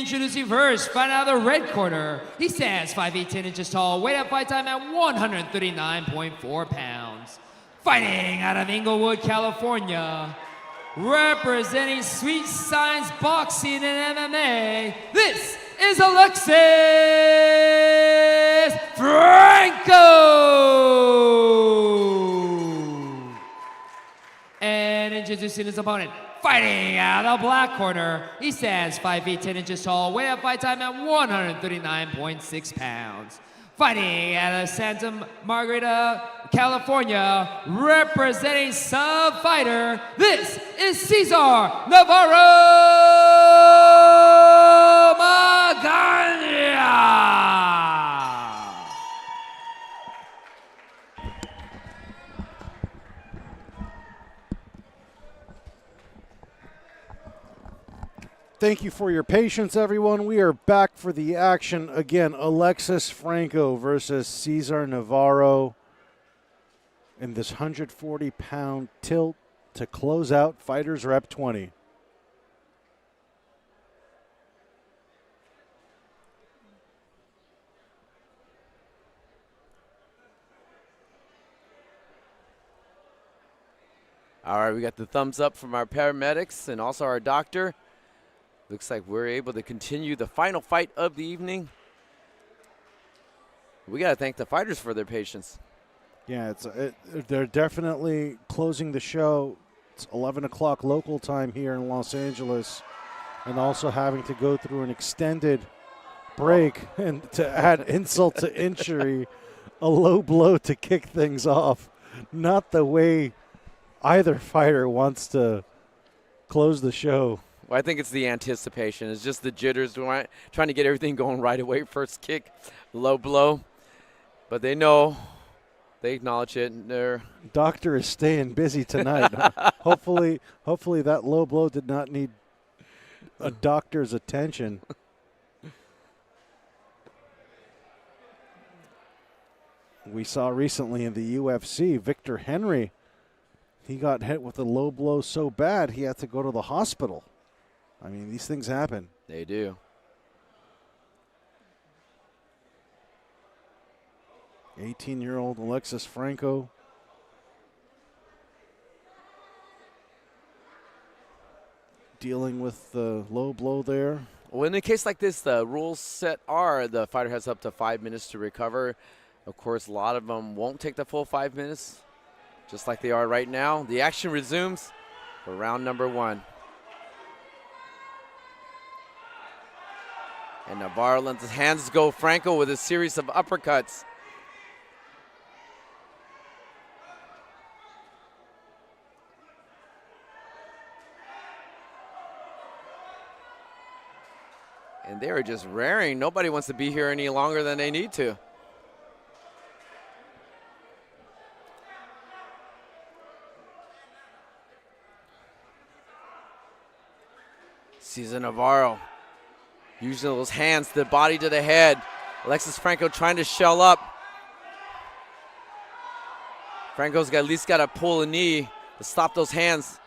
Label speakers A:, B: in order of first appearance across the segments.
A: Introducing first, fighting out of the red corner. He stands 5 feet 10 inches tall, weight at fight time at 139.4 pounds. Fighting out of Inglewood, California, representing Sweet Science Boxing and MMA, this is Alexis Franco! And introducing his opponent, fighting out of the black corner, he stands 5 feet 10 inches tall, weight at fight time at 139.6 pounds. Fighting out of Santa Margarita, California, representing Sub Fighter, this is Cesar Navarro Magana!
B: Thank you for your patience, everyone. We are back for the action again. Alexis Franco versus Cesar Navarro in this 140-pound tilt to close out FightersRep 20.
C: All right, we got the thumbs up from our paramedics and also our doctor. Looks like we're able to continue the final fight of the evening. We got to thank the fighters for their patience.
B: Yeah, they're definitely closing the show. It's 11 o'clock local time here in Los Angeles, and also having to go through an extended break and to add insult to injury, a low blow to kick things off. Not the way either fighter wants to close the show.
C: Well, I think it's the anticipation. It's just the jitters, trying to get everything going right away. First kick, low blow. But they know, they acknowledge it. And they're
B: doctor is staying busy tonight. Hopefully that low blow did not need a doctor's attention. We saw recently in the UFC, Victor Henry, he got hit with a low blow so bad he had to go to the hospital. I mean, these things happen.
C: They do.
B: 18-year-old Alexis Franco. Dealing with the low blow there.
C: Well, in a case like this, the rules set are the fighter has up to 5 minutes to recover. Of course, a lot of them won't take the full 5 minutes, just like they are right now. The action resumes for round number 1. And Navarro lets his hands go. Franco with a series of uppercuts. And they are just raring. Nobody wants to be here any longer than they need to. Cesar Navarro using those hands, the body to the head. Alexis Franco trying to shell up. Franco's at least got to pull a knee to stop those hands.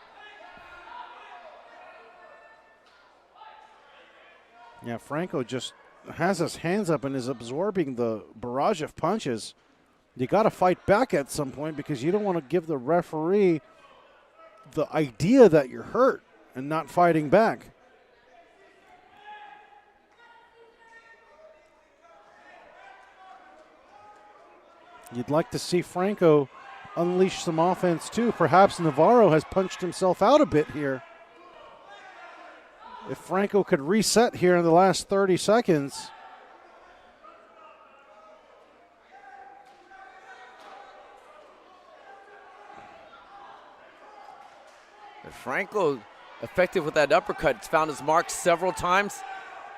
B: Yeah, Franco just has his hands up and is absorbing the barrage of punches. You got to fight back at some point because you don't want to give the referee the idea that you're hurt and not fighting back. You'd like to see Franco unleash some offense too. Perhaps Navarro has punched himself out a bit here. If Franco could reset here in the last 30 seconds.
C: Franco effective with that uppercut. It's found his mark several times.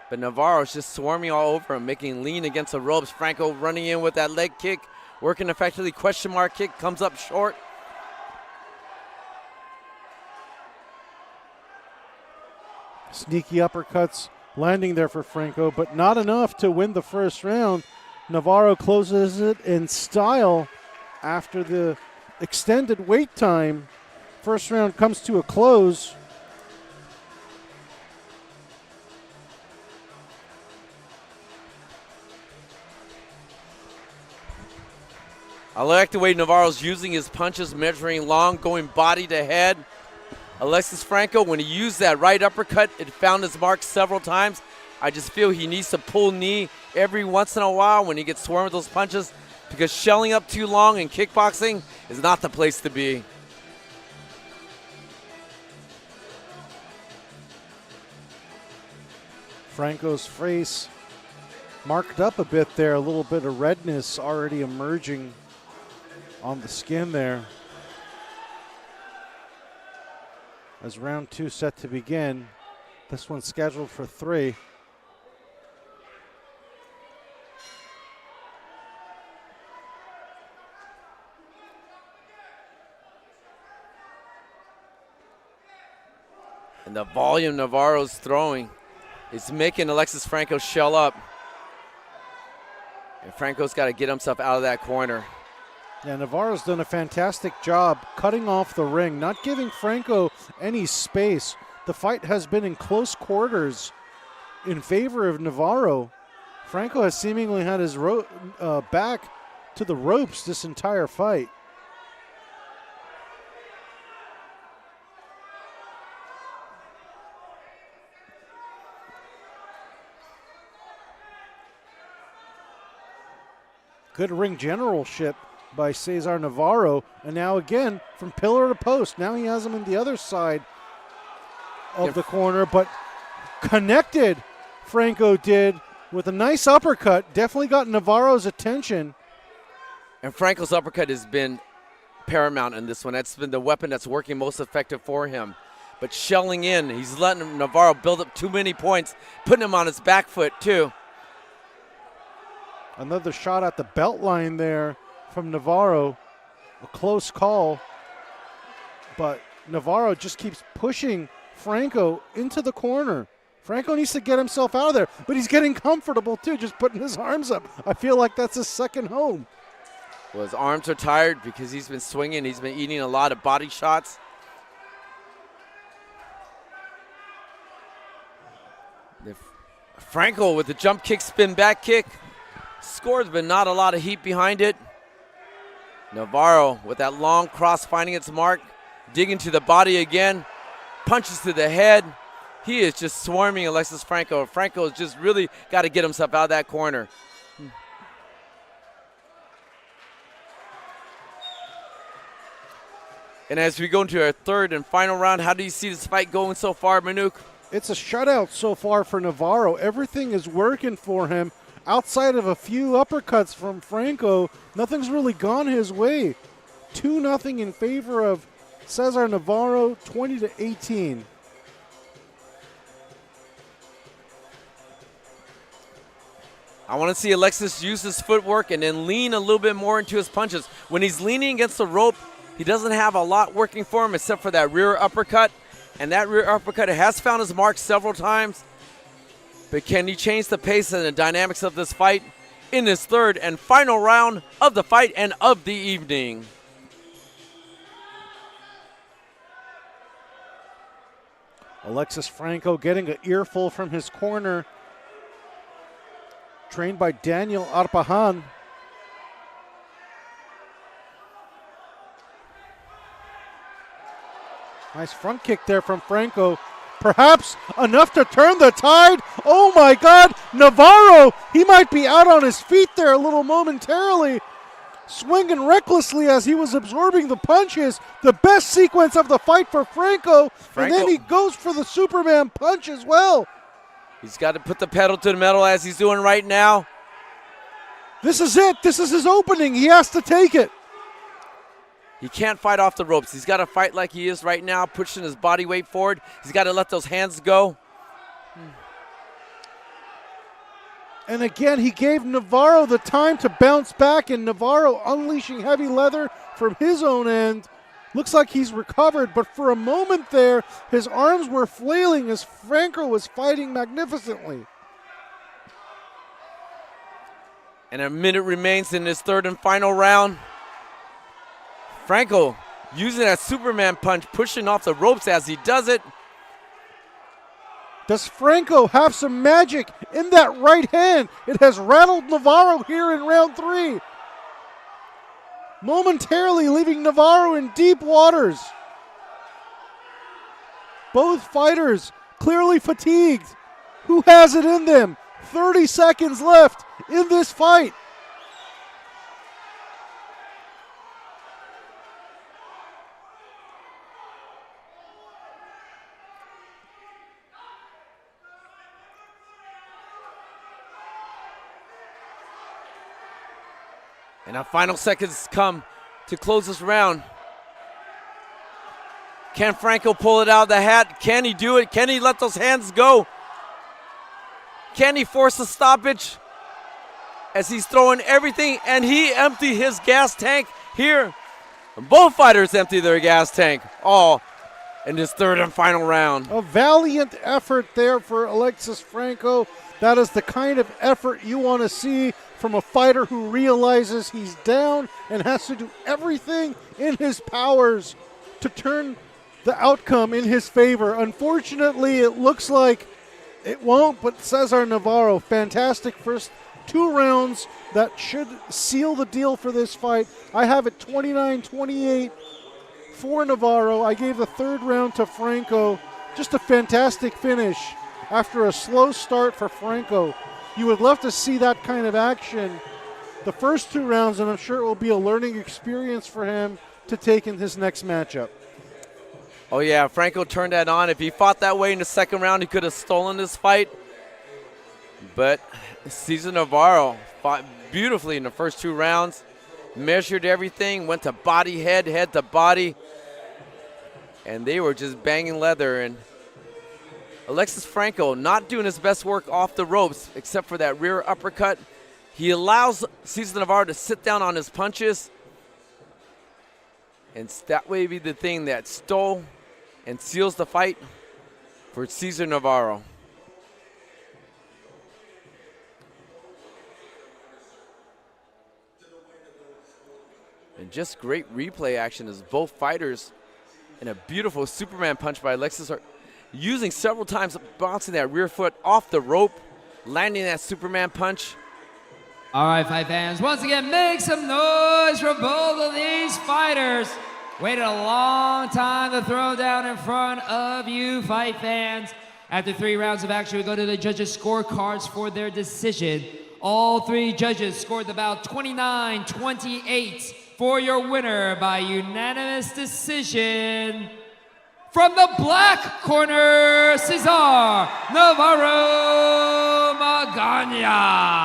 C: But Navarro's just swarming all over him, making lean against the ropes. Franco running in with that leg kick, working effectively. Question mark kick comes up short.
B: Sneaky uppercuts landing there for Franco, but not enough to win the first round. Navarro closes it in style after the extended wait time. First round comes to a close.
C: I like the way Navarro's using his punches, measuring long, going body to head. Alexis Franco, when he used that right uppercut, it found his mark several times. I just feel he needs to pull knee every once in a while when he gets swarmed with those punches, because shelling up too long in kickboxing is not the place to be.
B: Franco's face marked up a bit there, a little bit of redness already emerging on the skin there. As round 2 set to begin, this one's scheduled for 3.
C: And the volume Navarro's throwing is making Alexis Franco shell up. And Franco's got to get himself out of that corner.
B: Yeah, Navarro's done a fantastic job cutting off the ring, not giving Franco any space. The fight has been in close quarters in favor of Navarro. Franco has seemingly had his back to the ropes this entire fight. Good ring generalship by Cesar Navarro, and now again from pillar to post. Now he has him in the other side of the corner, but connected, Franco did, with a nice uppercut. Definitely got Navarro's attention.
C: And Franco's uppercut has been paramount in this one. That's been the weapon that's working most effective for him. But shelling in, he's letting Navarro build up too many points, putting him on his back foot too.
B: Another shot at the belt line there from Navarro. A close call, but Navarro just keeps pushing Franco into the corner. Franco needs to get himself out of there, but he's getting comfortable too, just putting his arms up. I feel like that's his second home.
C: Well, his arms are tired because he's been swinging. He's been eating a lot of body shots. Franco with the jump kick, spin back kick. Scores, but not a lot of heat behind it. Navarro with that long cross finding its mark, digging to the body again, punches to the head. He is just swarming Alexis Franco. Franco has just really got to get himself out of that corner. And as we go into our third and final round, how do you see this fight going so far, Manuk?
B: It's a shutout so far for Navarro. Everything is working for him. Outside of a few uppercuts from Franco, nothing's really gone his way. 2-0 in favor of Cesar Navarro, 20-18.
C: I want to see Alexis use his footwork and then lean a little bit more into his punches. When he's leaning against the rope, he doesn't have a lot working for him except for that rear uppercut. And that rear uppercut has found his mark several times. But can he change the pace and the dynamics of this fight in this third and final round of the fight and of the evening?
B: Alexis Franco getting an earful from his corner, trained by Daniel Arpajan. Nice front kick there from Franco. Perhaps enough to turn the tide. Oh my God, Navarro, he might be out on his feet there a little momentarily. Swinging recklessly as he was absorbing the punches. The best sequence of the fight for Franco. And then he goes for the Superman punch as well.
C: He's got to put the pedal to the metal as he's doing right now.
B: This is it. This is his opening. He has to take it.
C: He can't fight off the ropes. He's got to fight like he is right now, pushing his body weight forward. He's got to let those hands go.
B: And again, he gave Navarro the time to bounce back, and Navarro unleashing heavy leather from his own end. Looks like he's recovered, but for a moment there, his arms were flailing as Franco was fighting magnificently.
C: And a minute remains in this third and final round. Franco using that Superman punch, pushing off the ropes as he does it.
B: Does Franco have some magic in that right hand? It has rattled Navarro here in round 3. momentarily leaving Navarro in deep waters. Both fighters clearly fatigued. Who has it in them? 30 seconds left in this fight.
C: And our final seconds come to close this round. Can Franco pull it out of the hat? Can he do it? Can he let those hands go? Can he force a stoppage? As he's throwing everything, and he emptied his gas tank here. Both fighters empty their gas tank, all in this third and final round.
B: A valiant effort there for Alexis Franco. That is the kind of effort you want to see from a fighter who realizes he's down and has to do everything in his powers to turn the outcome in his favor. Unfortunately, it looks like it won't, but Cesar Navarro, fantastic first 2 rounds that should seal the deal for this fight. I have it 29-28 for Navarro. I gave the 3rd round to Franco. Just a fantastic finish after a slow start for Franco. You would love to see that kind of action the first 2 rounds, and I'm sure it will be a learning experience for him to take in his next matchup.
C: Oh yeah, Franco turned that on. If he fought that way in the 2nd round, he could have stolen this fight. But Cesar Navarro fought beautifully in the first 2 rounds, measured everything, went to body, head to body, and they were just banging leather. And Alexis Franco not doing his best work off the ropes except for that rear uppercut. He allows Cesar Navarro to sit down on his punches, and that way be the thing that stole and seals the fight for Cesar Navarro. And just great replay action as both fighters, and a beautiful Superman punch by Alexis, are using several times, bouncing that rear foot off the rope, landing that Superman punch.
A: All right, fight fans, once again, make some noise for both of these fighters. Waited a long time to throw down in front of you, fight fans. After 3 rounds of action, we go to the judges' scorecards for their decision. All 3 judges scored the bout 29-28 for your winner by unanimous decision. From the black corner, Cesar Navarro Magana.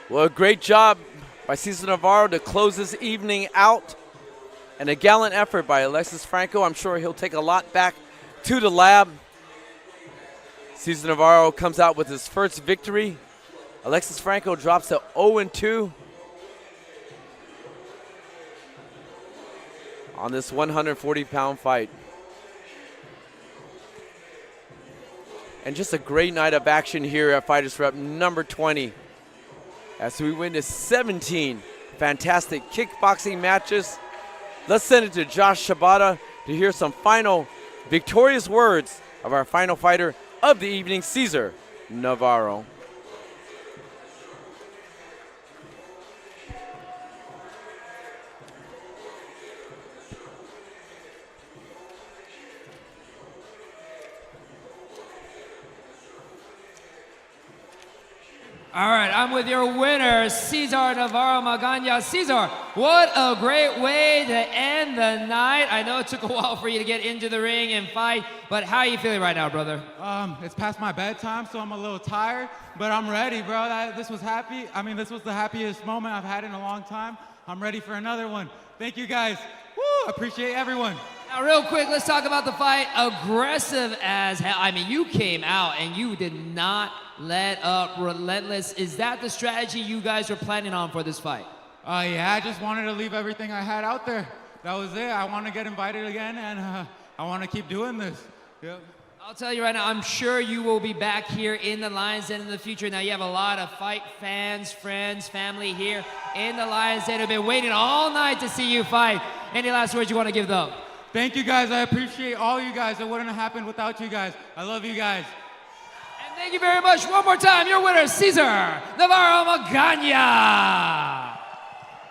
C: Well, a great job by Cesar Navarro to close this evening out, and a gallant effort by Alexis Franco. I'm sure he'll take a lot back to the lab. Cesar Navarro comes out with his first victory. Alexis Franco drops to 0-2 on this 140-pound fight. And just a great night of action here at FightersRep number 20, as we witness 17 fantastic kickboxing matches. Let's send it to Josh Shibata to hear some final victorious words of our final fighter of the evening, Cesar Navarro.
A: All right, I'm with your winner, Cesar Navarro Magana. Cesar, what a great way to end the night. I know it took a while for you to get into the ring and fight, but how are you feeling right now, brother?
D: It's past my bedtime, so I'm a little tired, but I'm ready, bro. This was the happiest moment I've had in a long time. I'm ready for another one. Thank you, guys. Woo, appreciate everyone.
A: Now, real quick, let's talk about the fight. Aggressive as hell. I mean, you came out and you did not let up, relentless. Is that the strategy you guys are planning on for this fight?
D: Yeah, I just wanted to leave everything I had out there. That was it. I want to get invited again, and I want to keep doing this. Yep.
A: I'll tell you right now, I'm sure you will be back here in the Lions Den in the future. Now, you have a lot of fight fans, friends, family here in the Lions Den who have been waiting all night to see you fight. Any last words you want to give them?
D: Thank you guys. I appreciate all you guys. It wouldn't have happened without you guys. I love you guys.
A: And thank you very much. One more time, your winner, Cesar Navarro Magana.